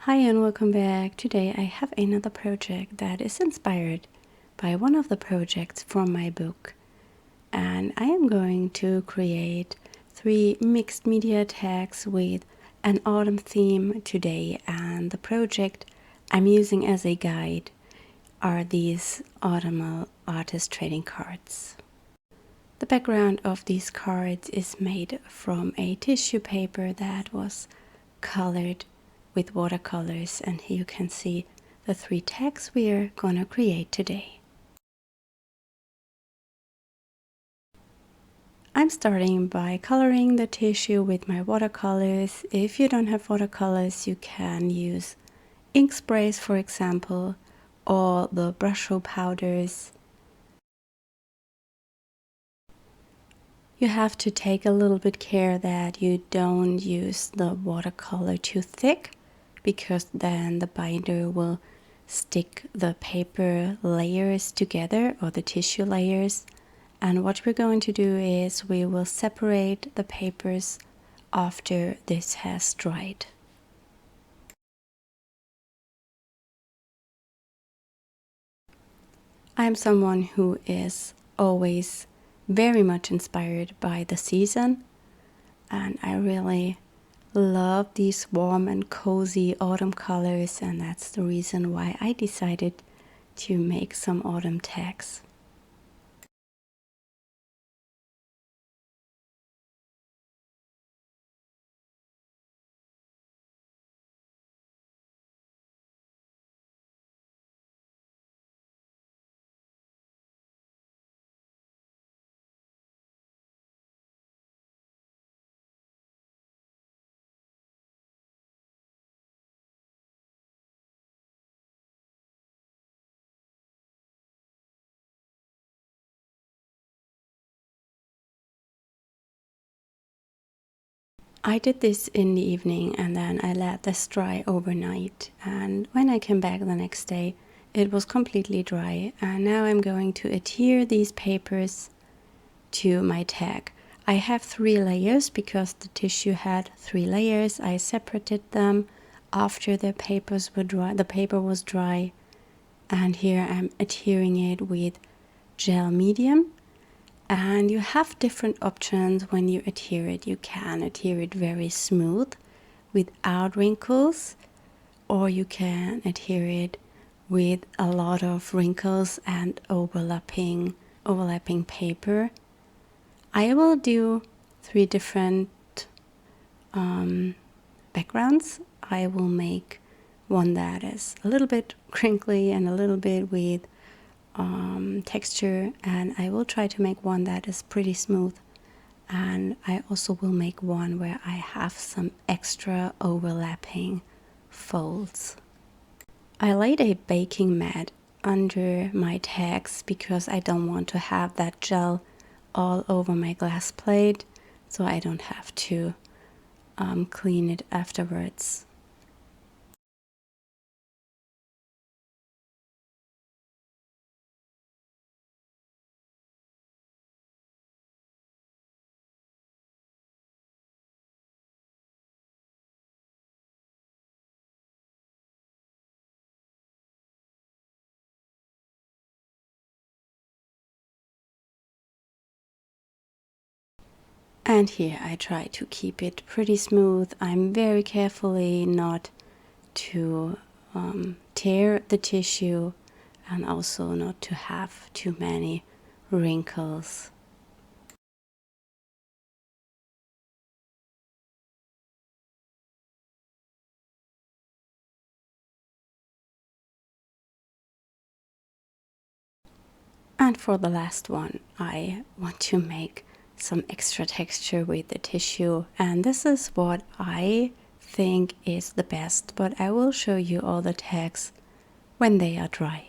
Hi and welcome back. Today I have another project that is inspired by one of the projects from my book. And I am going to create 3 mixed media tags with an autumn theme today. And the project I'm using as a guide are these autumnal artist trading cards. The background of these cards is made from a tissue paper that was colored with watercolors, and here you can see the 3 tags we are gonna create today. I'm starting by coloring the tissue with my watercolors. If you don't have watercolors, you can use ink sprays, for example, or the brush stroke powders. You have to take a little bit care that you don't use the watercolor too thick, because then the binder will stick the paper layers together, or the tissue layers. And what we're going to do is we will separate the papers after this has dried. I'm someone who is always very much inspired by the season, and I really love these warm and cozy autumn colors, and that's the reason why I decided to make some autumn tags. I did this in the evening and then I let this dry overnight, and when I came back the next day it was completely dry, and now I'm going to adhere these papers to my tag. I have 3 layers because the tissue had 3 layers. I separated them after the papers were dry. The paper was dry, and here I'm adhering it with gel medium. And you have different options when you adhere it. You can adhere it very smooth without wrinkles, or you can adhere it with a lot of wrinkles and overlapping paper. I will do 3 different backgrounds. I will make one that is a little bit crinkly and a little bit with texture, and I will try to make one that is pretty smooth, and I also will make one where I have some extra overlapping folds. I laid a baking mat under my tags because I don't want to have that gel all over my glass plate, so I don't have to clean it afterwards. And here I try to keep it pretty smooth. I'm very carefully not to tear the tissue, and also not to have too many wrinkles. And for the last one, I want to make some extra texture with the tissue, and this is what I think is the best, but I will show you all the tags when they are dry.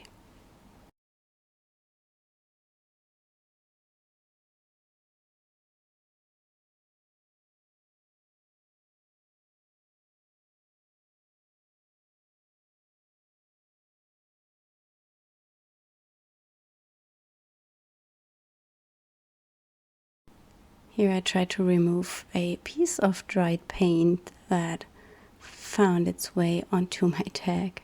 Here I try to remove a piece of dried paint that found its way onto my tag.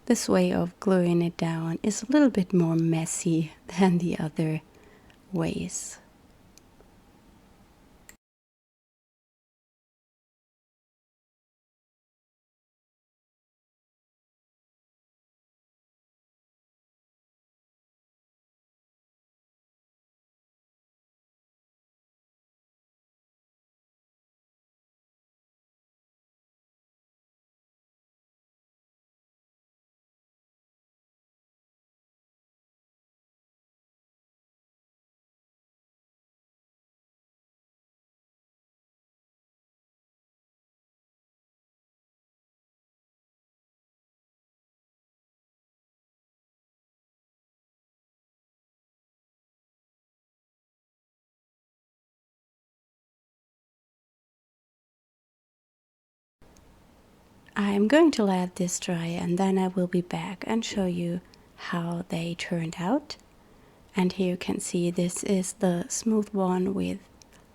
This way of gluing it down is a little bit more messy than the other ways. I'm going to let this dry and then I will be back and show you how they turned out. And here you can see this is the smooth one with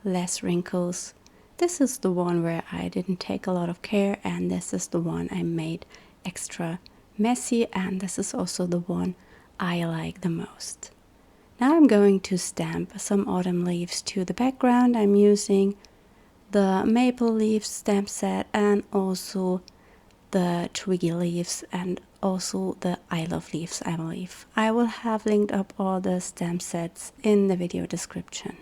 less wrinkles. This is the one where I didn't take a lot of care, and this is the one I made extra messy, and this is also the one I like the most. Now I'm going to stamp some autumn leaves to the background. I'm using the maple leaves stamp set and also the twiggy leaves and also the I love leaves, I believe. I will have linked up all the stamp sets in the video description.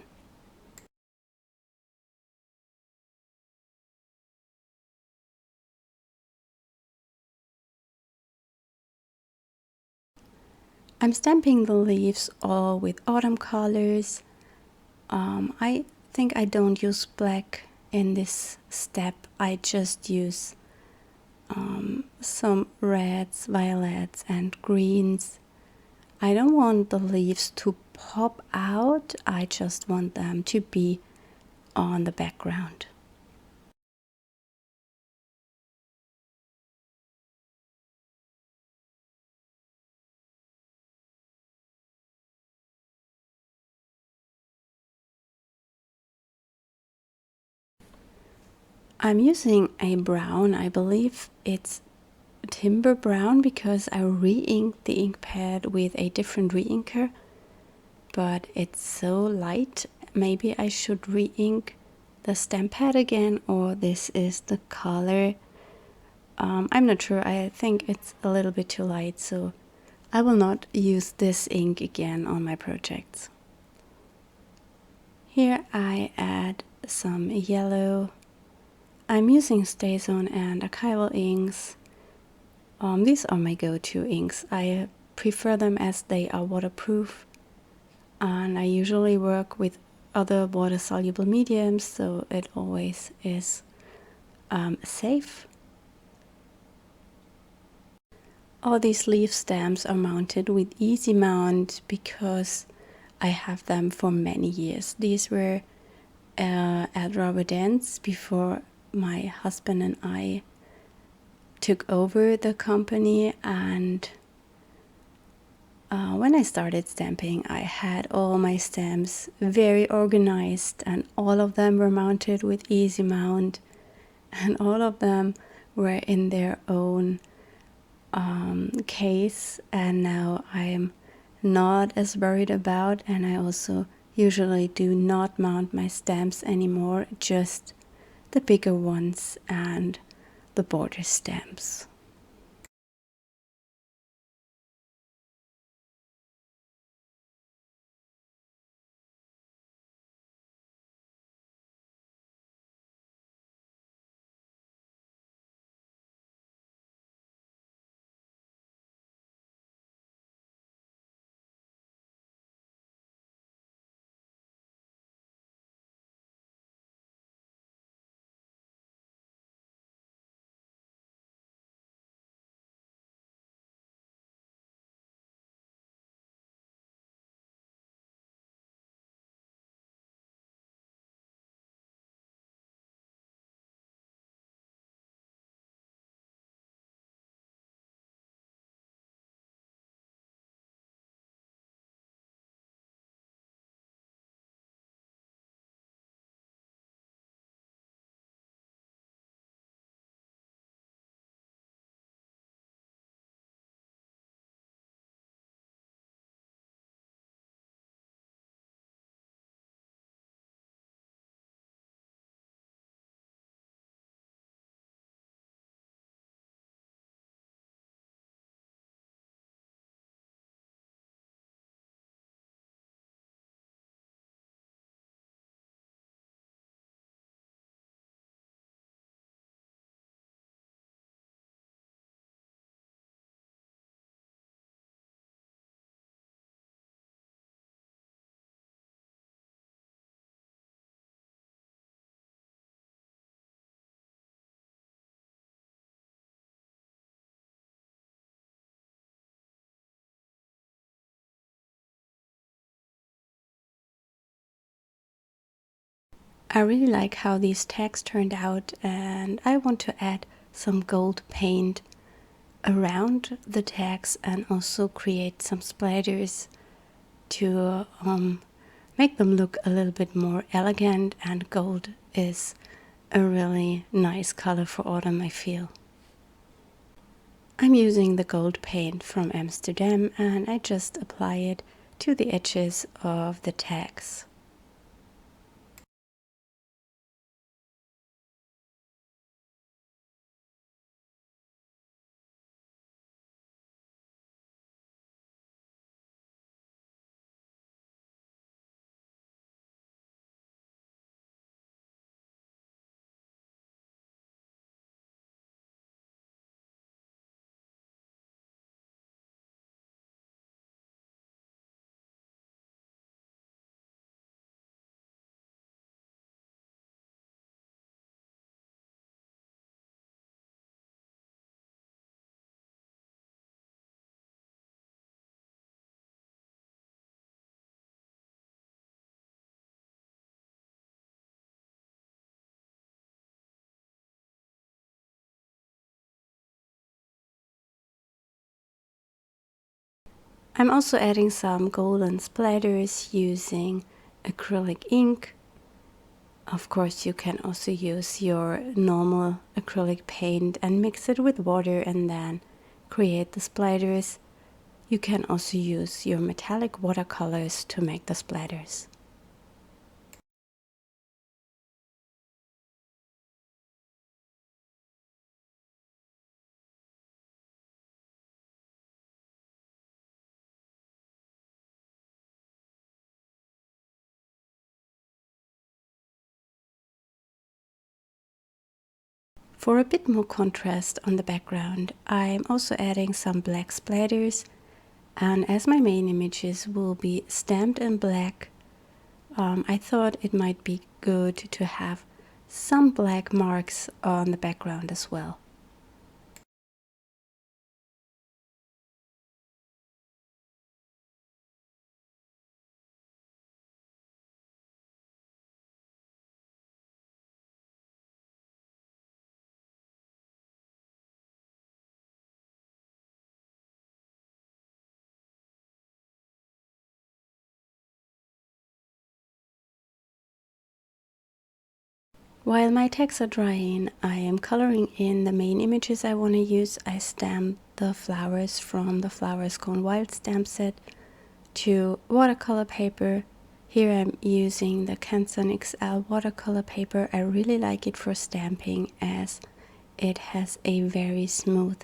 I'm stamping the leaves all with autumn colors. I think I don't use black in this step. I just use some reds, violets and greens. I don't want the leaves to pop out, I just want them to be on the background. I'm using a brown, I believe it's timber brown, because I re-inked the ink pad with a different re-inker, but it's so light. Maybe I should re-ink the stamp pad again, or this is the color. I'm not sure. I think it's a little bit too light, so I will not use this ink again on my projects. Here I add some yellow. I'm using StazOn and archival inks. These are my go-to inks. I prefer them as they are waterproof, and I usually work with other water-soluble mediums, so it always is safe. All these leaf stamps are mounted with easy mount because I have them for many years. These were at Robert Dent's before my husband and I took over the company, and when I started stamping, I had all my stamps very organized, and all of them were mounted with easy mount, and all of them were in their own case, and now I'm not as worried about, and I also usually do not mount my stamps anymore, just the bigger ones and the border stamps. I really like how these tags turned out, and I want to add some gold paint around the tags and also create some splatters to make them look a little bit more elegant, and gold is a really nice color for autumn, I feel. I'm using the gold paint from Amsterdam and I just apply it to the edges of the tags. I'm also adding some golden splatters using acrylic ink. Of course, you can also use your normal acrylic paint and mix it with water and then create the splatters. You can also use your metallic watercolors to make the splatters. For a bit more contrast on the background, I'm also adding some black splatters, and as my main images will be stamped in black, I thought it might be good to have some black marks on the background as well. While my tags are drying, I am coloring in the main images I want to use. I stamped the flowers from the Flowers Gone Wild stamp set to watercolor paper. Here I'm using the Canson XL watercolor paper. I really like it for stamping as it has a very smooth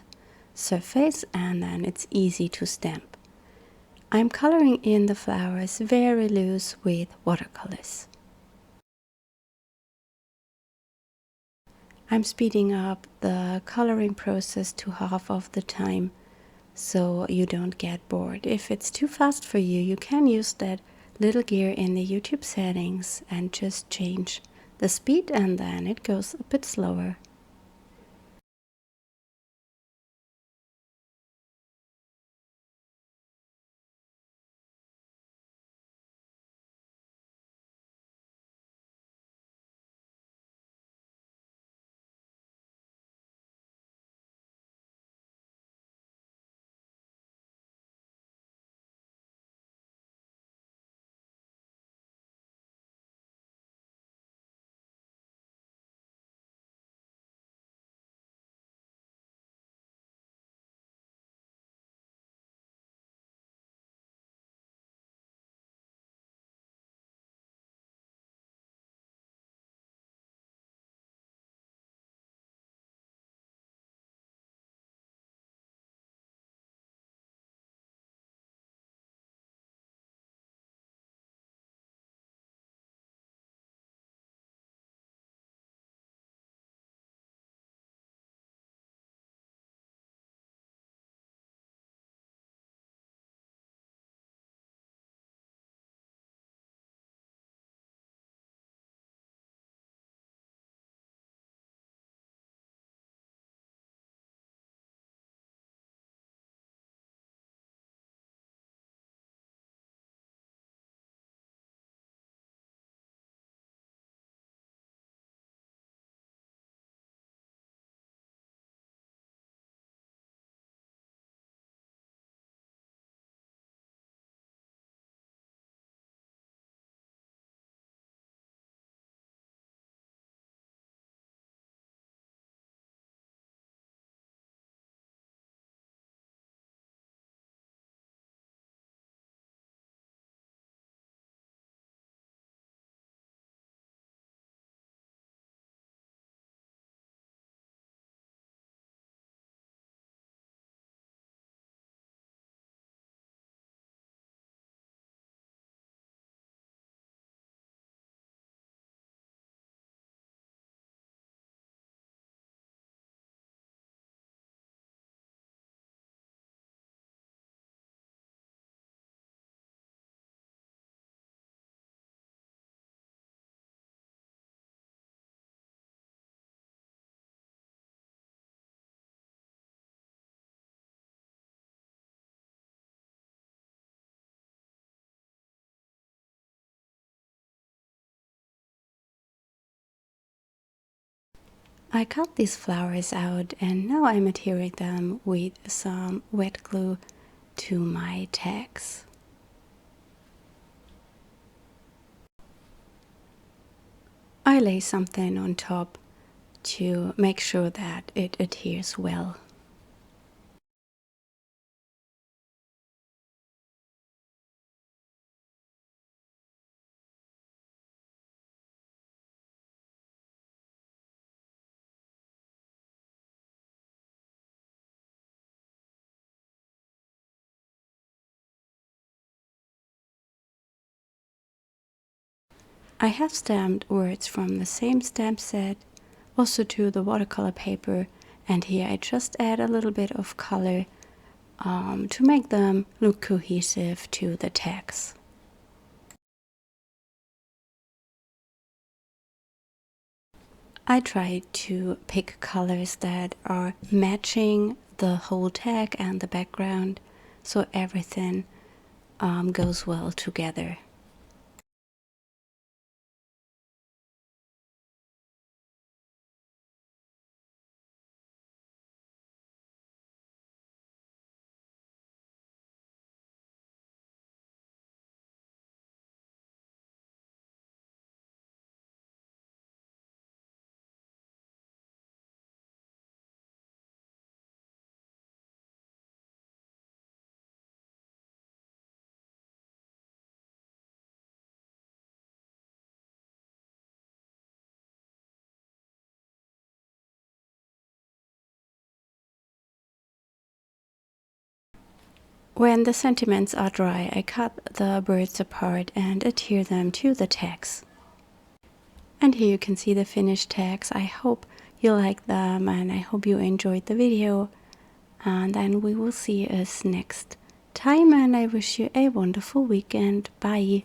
surface and then it's easy to stamp. I'm coloring in the flowers very loose with watercolors. I'm speeding up the coloring process to half of the time so you don't get bored. If it's too fast for you, you can use that little gear in the YouTube settings and just change the speed and then it goes a bit slower. I cut these flowers out and now I'm adhering them with some wet glue to my tags. I lay something on top to make sure that it adheres well. I have stamped words from the same stamp set also to the watercolor paper, and here I just add a little bit of color to make them look cohesive to the text. I try to pick colors that are matching the whole tag and the background so everything goes well together. When the sentiments are dry, I cut the birds apart and adhere them to the tags. And here you can see the finished tags. I hope you like them and I hope you enjoyed the video. And then we will see us next time, and I wish you a wonderful weekend. Bye!